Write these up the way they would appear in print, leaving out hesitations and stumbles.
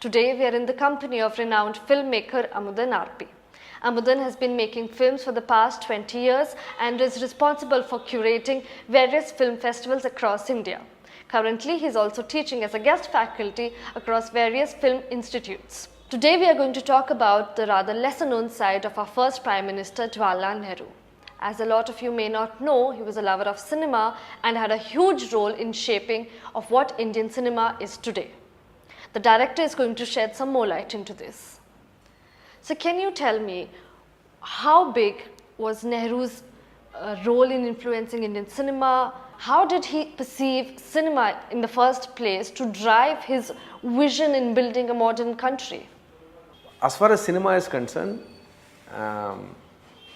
Today we are in the company of renowned filmmaker Amudan RP. Amudan has been making films for the past 20 years and is responsible for curating various film festivals across India. Currently, he is also teaching as a guest faculty across various film institutes. Today we are going to talk about the rather lesser known side of our first Prime Minister Jawaharlal Nehru. As a lot of you may not know, he was a lover of cinema and had a huge role in shaping of what Indian cinema is today. The director is going to shed some more light into this. So can you tell me how big was Nehru's role in influencing Indian cinema? How did he perceive cinema in the first place to drive his vision in building a modern country? As far as cinema is concerned,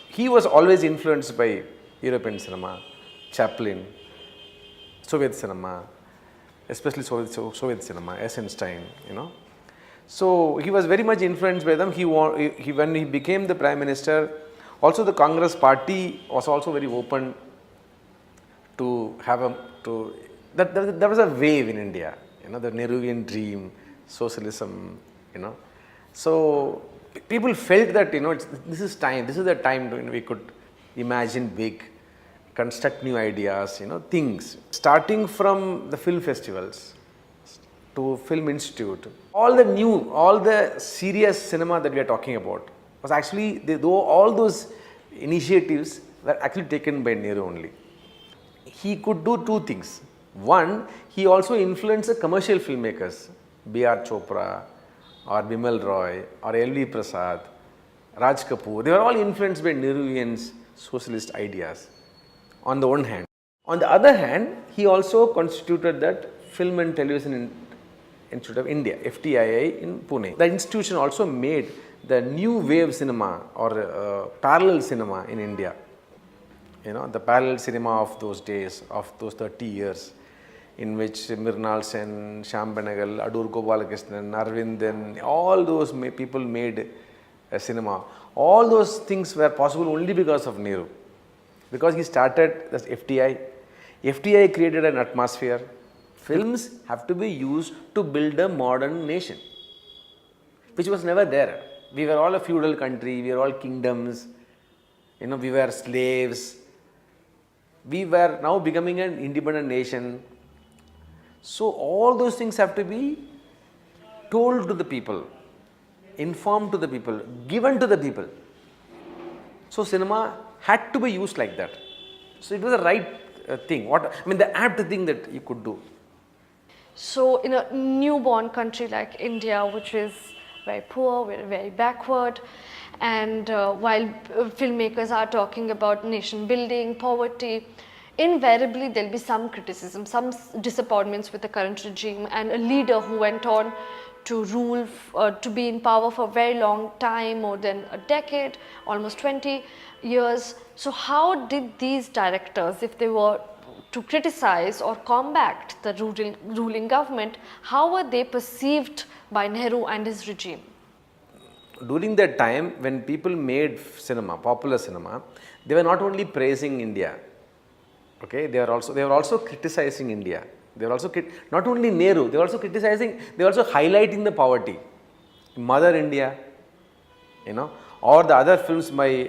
he was always influenced by European cinema, Chaplin, Soviet cinema, especially Soviet cinema, Eisenstein, So he was very much influenced by them. When he became the Prime Minister, also the Congress party was also very open to have there was a wave in India, the Nehruvian dream, socialism, So people felt that this is the time when we could imagine big, construct new ideas, things. Starting from the film festivals to film institute, all the serious cinema that we are talking about was actually, all those initiatives were actually taken by Nehru only. He could do two things. One, he also influenced the commercial filmmakers, B.R. Chopra, or Bimal Roy, or L.V. Prasad, Raj Kapoor. They were all influenced by Nehruvian socialist ideas on the one hand. On the other hand, he also constituted that Film and Television Institute of India, FTII in Pune. The institution also made the new wave cinema or parallel cinema in India. The parallel cinema of those days, of those 30 years, in which Mrinal Sen, Shyam Benegal, Adoor Gopalakrishnan, Arvindan, all those people made a cinema. All those things were possible only because of Nehru. Because he started this FTI. FTI created an atmosphere. Films have to be used to build a modern nation, which was never there. We were all a feudal country, we were all kingdoms, we were slaves. We were now becoming an independent nation. So all those things have to be told to the people, informed to the people, given to the people. So cinema had to be used like that. So it was the right thing, the apt thing that you could do. So in a newborn country like India, which is very poor, very backward, and while filmmakers are talking about nation building, poverty, invariably there will be some criticism, some disappointments with the current regime, and a leader who went on to rule, to be in power for a very long time, more than a decade, almost 20 years. So how did these directors, if they were to criticize or combat the ruling government, how were they perceived by Nehru and his regime? During that time, when people made cinema, popular cinema, they were not only praising India, they were also criticizing India. They were also not only Nehru, they were also criticizing, they were also highlighting the poverty. Mother India, or the other films by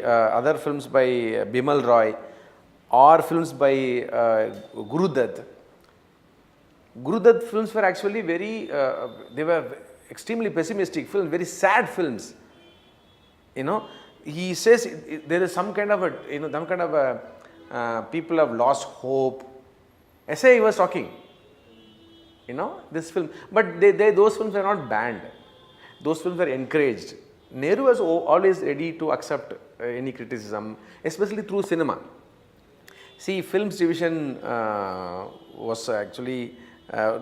Bimal Roy, or films by Guru Dutt. Guru Dutt films were actually they were extremely pessimistic films, very sad films. He says there is some kind of people have lost hope. Essay he was talking, this film. But those films were not banned. Those films were encouraged. Nehru was always ready to accept any criticism, especially through cinema. See, Films Division was actually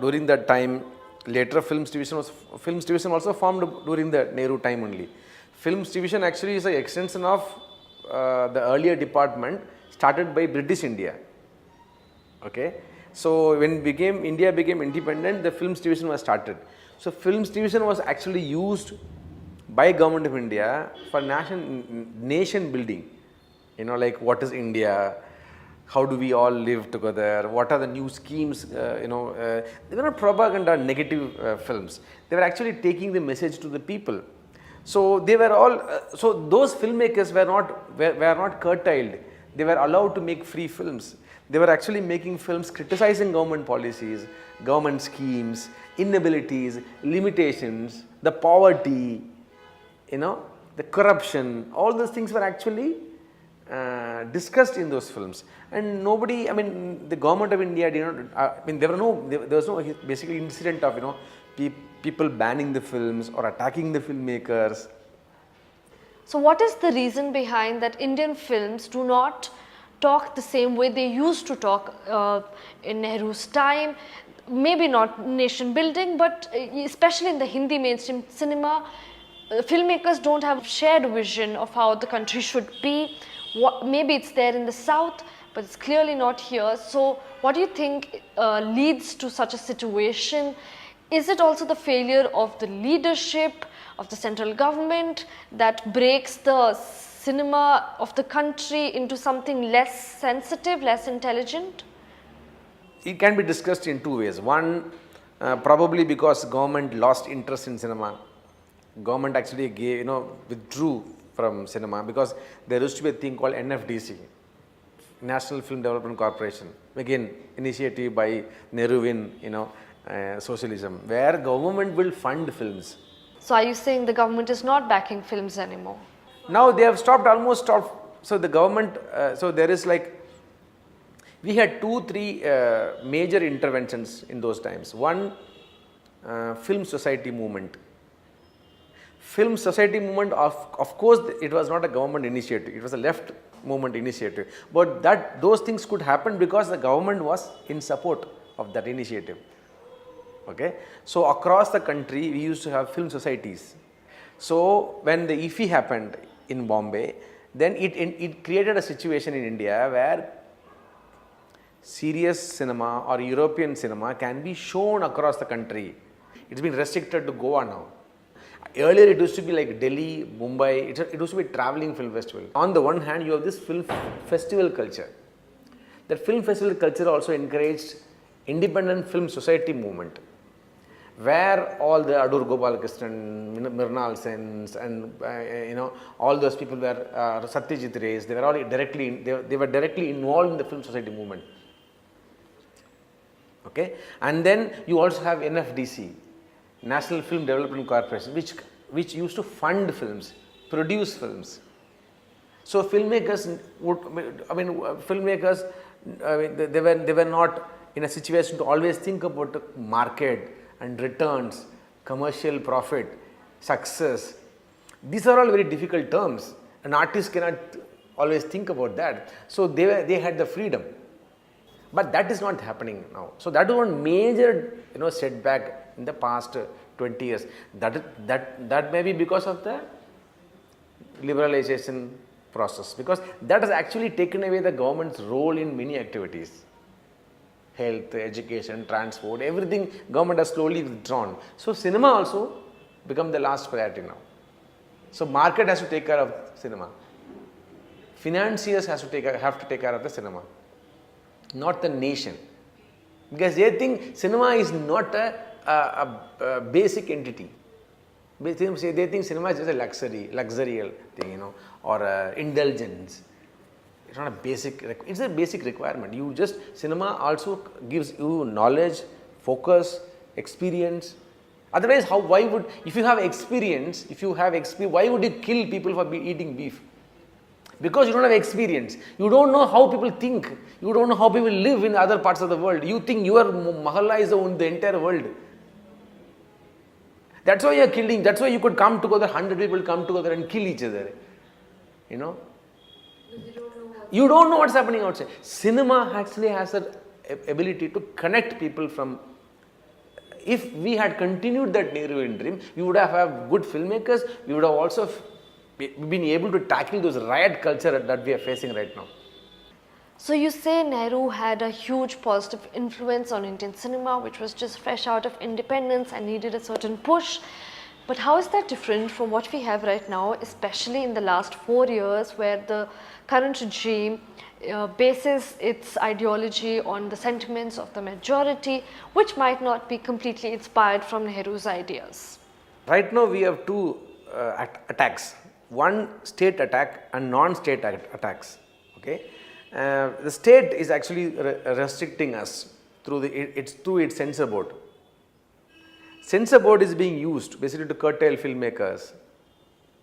during that time. Later, Films Division also formed during the Nehru time only. Films Division actually is an extension of the earlier department started by British India. So when India became independent, the Films Division was started. So Films Division was actually used by Government of India for nation building. Like what is India, How do we all live together? What are the new schemes? They were not propaganda negative films. They were actually taking the message to the people. So they were all. So those filmmakers were not curtailed. They were allowed to make free films. They were actually making films criticizing government policies, government schemes, inabilities, limitations, the poverty, the corruption. All those things were actually discussed in those films, and nobody, the government of India did not, there was no basically incident of, people banning the films or attacking the filmmakers. So what is the reason behind that Indian films do not talk the same way they used to talk in Nehru's time? Maybe not nation building, but especially in the Hindi mainstream cinema, filmmakers don't have shared vision of how the country should be. Maybe it's there in the south, but it's clearly not here. So what do you think leads to such a situation? Is it also the failure of the leadership of the central government that breaks the cinema of the country into something less sensitive, less intelligent? It can be discussed in two ways. One, probably because government lost interest in cinema. Government actually withdrew from cinema because there used to be a thing called NFDC, National Film Development Corporation, again initiative by Nehruvian, socialism, where government will fund films. So are you saying the government is not backing films anymore? Now they have almost stopped. So the government, so there is we had 2-3 major interventions in those times. One, film society movement. Film society movement, of course, it was not a government initiative, it was a left movement initiative. But those things could happen because the government was in support of that initiative. Okay? So across the country, we used to have film societies. So when the IFFI happened in Bombay, then it created a situation in India where serious cinema or European cinema can be shown across the country. It's been restricted to Goa now. Earlier it used to be like Delhi, Mumbai, it used to be a traveling film festival. On the one hand, you have this film festival culture. That film festival culture also encouraged independent film society movement, where all the Adur Gopalakrishnan, Mrinal Sens, and all those people were Satyajit Rays. They were all directly involved in the film society movement. Okay, and then you also have NFDC, National Film Development Corporation, which used to fund films, produce films. So filmmakers they were not in a situation to always think about market and returns, commercial profit, success. These are all very difficult terms. An artist cannot always think about that. So they had the freedom. But that is not happening now. So that is one major setback in the past 20 years. That may be because of the liberalization process, because that has actually taken away the government's role in many activities. Health, education, transport, everything government has slowly withdrawn. So cinema also become the last priority now. So market has to take care of cinema. Financiers have to take care of the cinema, not the nation, because they think cinema is not a basic entity. They think cinema is just a luxurial thing, or indulgence. It's not a basic. It's a basic requirement. Cinema also gives you knowledge, focus, experience. Otherwise, if you have experience, why would you kill people for eating beef? Because you don't have experience. You don't know how people think. You don't know how people live in other parts of the world. You think your mahalla is the entire world. That's why you are killing. That's why you could come together, 100 people come together and kill each other. You don't know what's happening outside. Cinema actually has an ability to connect people from. If we had continued that Nehruvian dream, we would have good filmmakers. We would have also been able to tackle those riot culture that we are facing right now. So you say Nehru had a huge positive influence on Indian cinema, which was just fresh out of independence and needed a certain push. But how is that different from what we have right now, especially in the last 4 years, where the current regime bases its ideology on the sentiments of the majority, which might not be completely inspired from Nehru's ideas? Right now we have two attacks, one state attack and non-state attacks. Okay, the state is actually restricting us through its censor board. Censor board is being used basically to curtail filmmakers,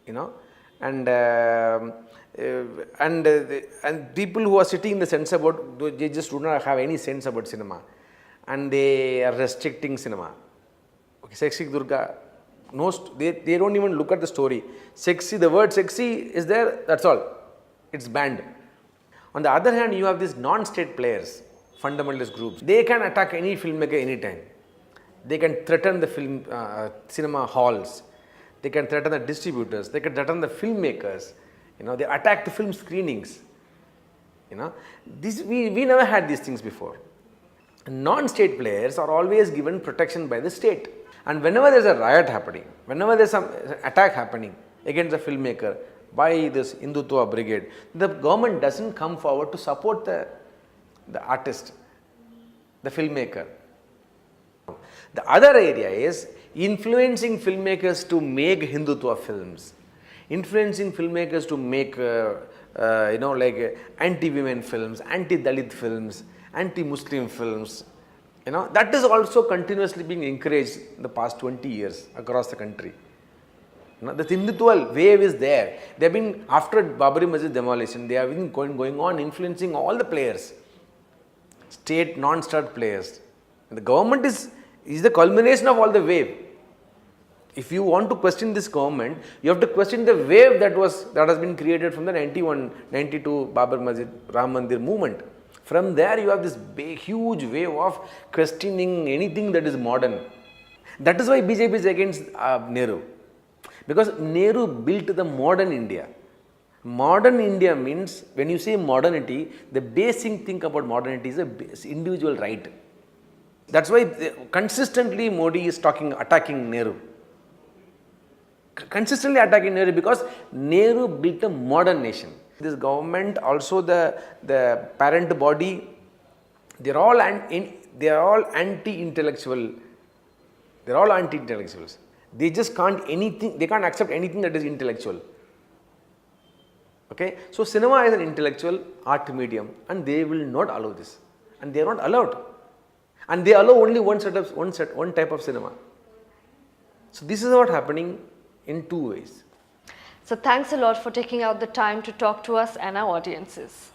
you know, and people who are sitting in the censor board, they just do not have any sense about cinema, and they are restricting cinema. Okay, Sexy Durga, they don't even look at the story. Sexy, the word sexy is there, that's all. It's banned. On the other hand, you have these non-state players, fundamentalist groups. They can attack any filmmaker anytime. They can threaten the cinema halls. They can threaten the distributors. They can threaten the filmmakers. You know, they attack the film screenings. You know, we never had these things before. Non-state players are always given protection by the state. And whenever there's a riot happening, whenever there's some attack happening against a filmmaker by this Hindutva brigade, the government doesn't come forward to support the artist, the filmmaker. The other area is influencing filmmakers to make Hindutva films, influencing filmmakers to make anti-women films, anti-Dalit films, anti-Muslim films. You know, that is also continuously being encouraged in the past 20 years across the country. You know, the Hindutva wave is there. They have been, after Babri Masjid demolition, they have been going on influencing all the players, state, non-state players. And the government is the culmination of all the wave. If you want to question this government, you have to question the wave that has been created from the 91-92 Babri Masjid Ram Mandir movement. From there you have this big, huge wave of questioning anything that is modern. That is why BJP is against Nehru. Because Nehru built the modern India. Modern India means, when you say modernity, the basic thing about modernity is an individual right. That's why consistently Modi is attacking Nehru. Consistently attacking Nehru because Nehru built a modern nation. This government, also the parent body, they are all anti-intellectual. They are all anti-intellectuals. They just can't accept anything that is intellectual. Okay, so cinema is an intellectual art medium, and they will not allow this, and they are not allowed, and they allow only one type of cinema. So this is what happening in two ways. So thanks a lot for taking out the time to talk to us and our audiences.